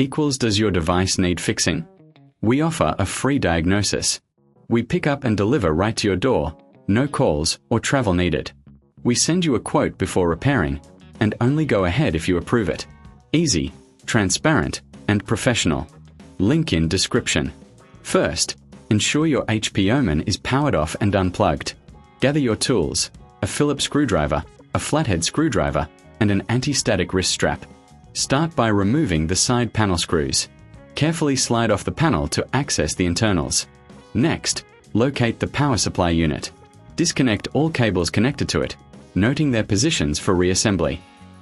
equals does your device need fixing? We offer a free diagnosis. We pick up and deliver right to your door, no calls or travel needed. We send you a quote before repairing, and only go ahead if you approve it. Easy, transparent, and professional. Link in description. First, ensure your HP Omen is powered off and unplugged. Gather your tools, a Phillips screwdriver, a flathead screwdriver, and an anti-static wrist strap. Start by removing the side panel screws. Carefully slide off the panel to access the internals. Next, locate the power supply unit. Disconnect all cables connected to it, noting their positions for reassembly.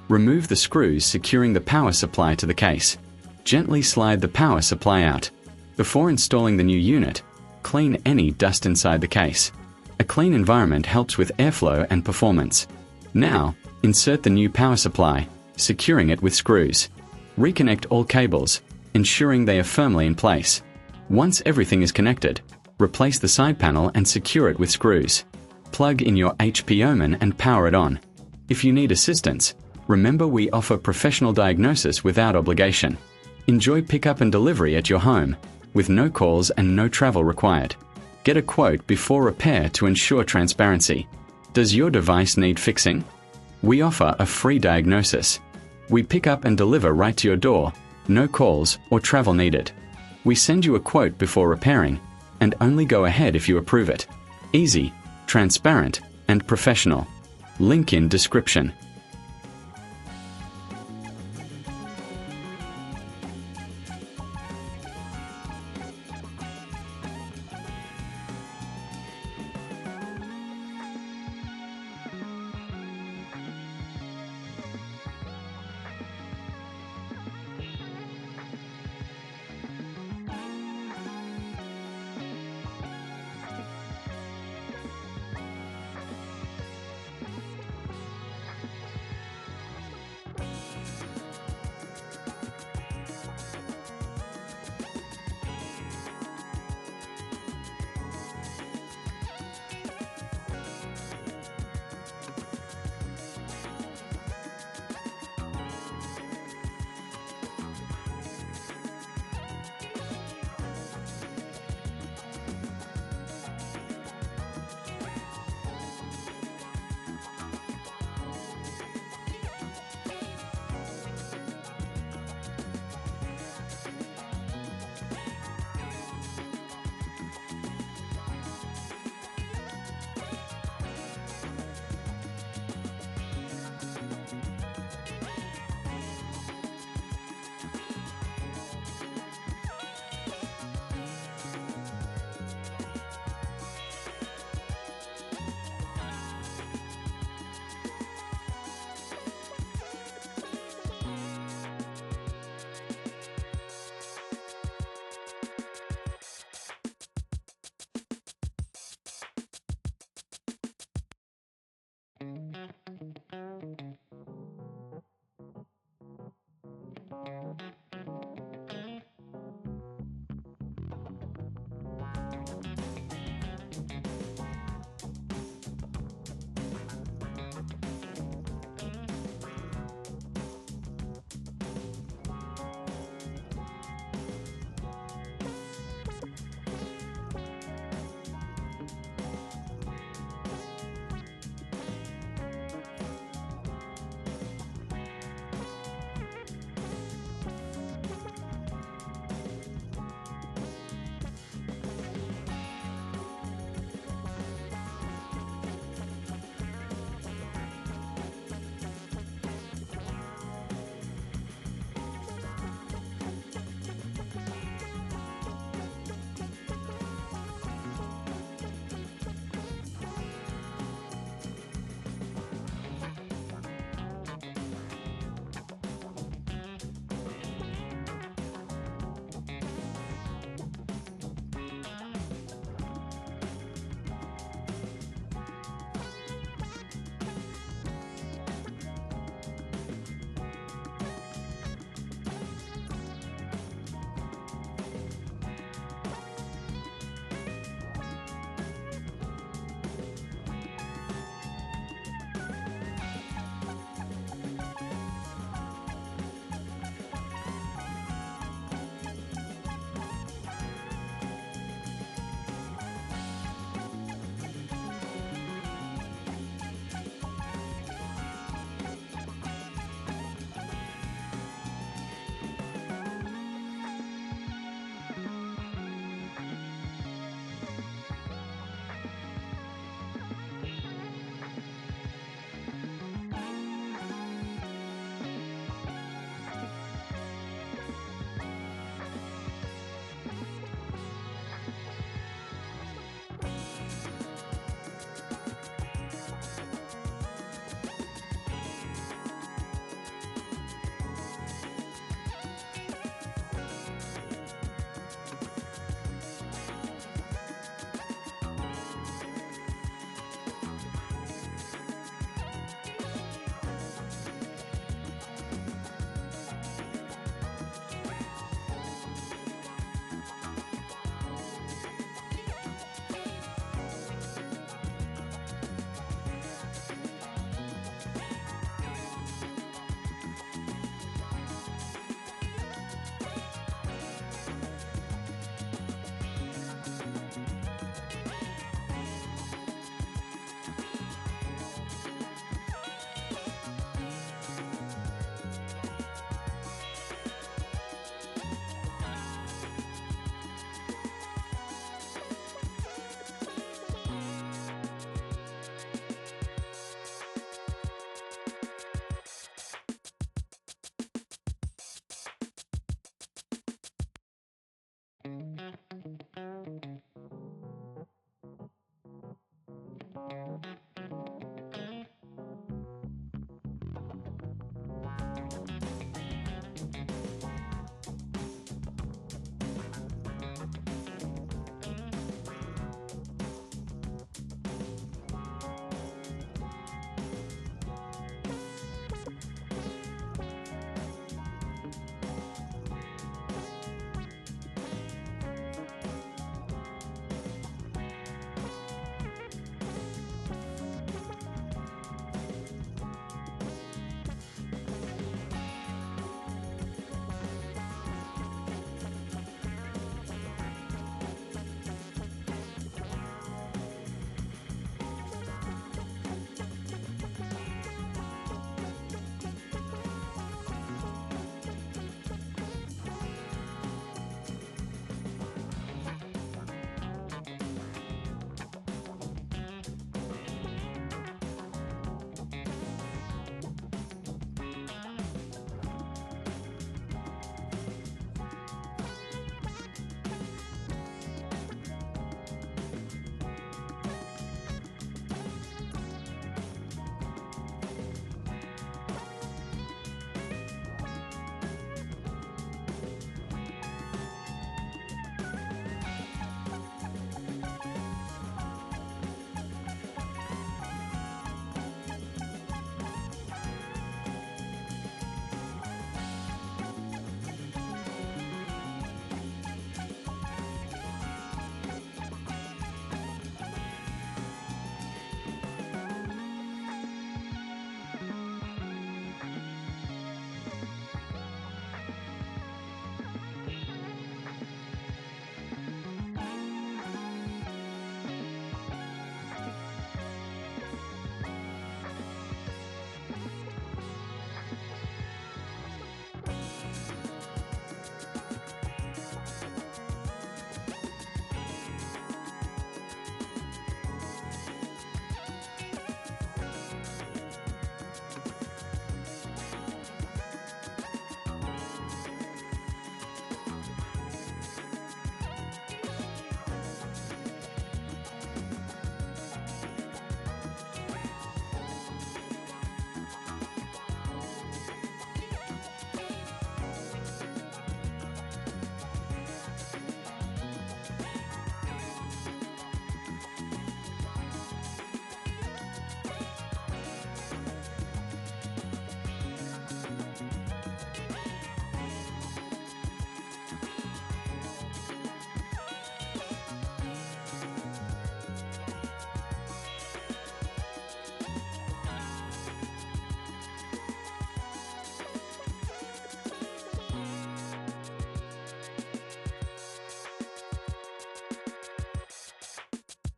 Remove the screws securing the power supply to the case. Gently slide the power supply out. Before installing the new unit, clean any dust inside the case. A clean environment helps with airflow and performance. Now, insert the new power supply, securing it with screws. Reconnect all cables, ensuring they are firmly in place. Once everything is connected, replace the side panel and secure it with screws. Plug in your HP Omen and power it on. If you need assistance, remember we offer professional diagnosis without obligation. Enjoy pickup and delivery at your home, with no calls and no travel required. Get a quote before repair to ensure transparency. Does your device need fixing? We offer a free diagnosis. We pick up and deliver right to your door, no calls or travel needed. We send you a quote before repairing, and only go ahead if you approve it. Easy, transparent, and professional. Link in description.